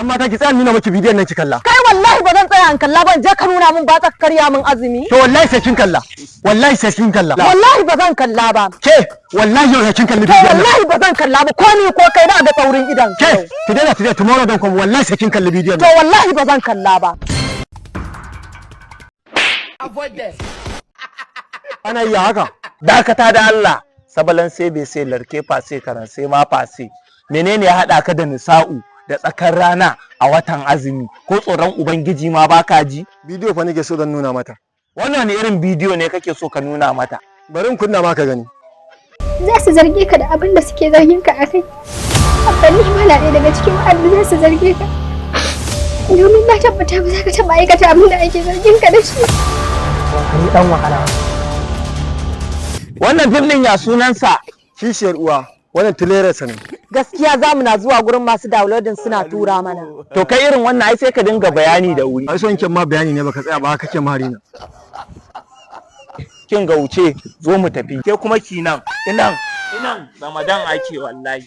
amma ta ki tsaya nuna miki bidiyon nan ki kalla. Kai wallahi ba zan tsaya in kalla ba, je ka nuna min ba ta karya min azumi. To wallahi sai kin kalla. Wallahi sai kin kalla. Wallahi ba zan kalla ba. Ke wallahi yau sai kin kalli To bidiyon nan. wallahi ba zan kalla ba, ko ni ko kai na ga tsaurin idan. Ke ki daina today tomorrow don kuma wallahi sai kin kalli bidiyon To nan. wallahi ba zan kalla ba. Ana yi haka. Dakata da Allah, sabalan sai bai sai larke fase karan sai ma fase. Menene ya haɗa ka da Nisa'u da tsakar rana a watan azumi, ko tsoron ubangiji ma baka ji? Bidiyo fa nake so don nuna mata. Wannan ne irin bidiyo ne kake so ka nuna mata? Bari in kunna ma ka gani. Za su zarge ka da abin da suke zargin ka a kai. Abba ma na ɗaya daga cikin wa'anda za su zarge ka. Domin na tabbata ba za ka taɓa aikata abin da ake zargin ka da shi. Ni dan wahala. Wannan fim ɗin ya sunansa? Kishiyar uwa, wannan tilerarsa ne. Gaskiya za mu na zuwa gurin masu downloading suna tura mana. To kai irin wannan ai sai ka dinga bayani da wuri. Ai son kin ma bayani ne baka tsaya ba haka kake marina. Kin ga wuce zo mu tafi. Ke kuma kinan, inan Ramadan ake wallahi.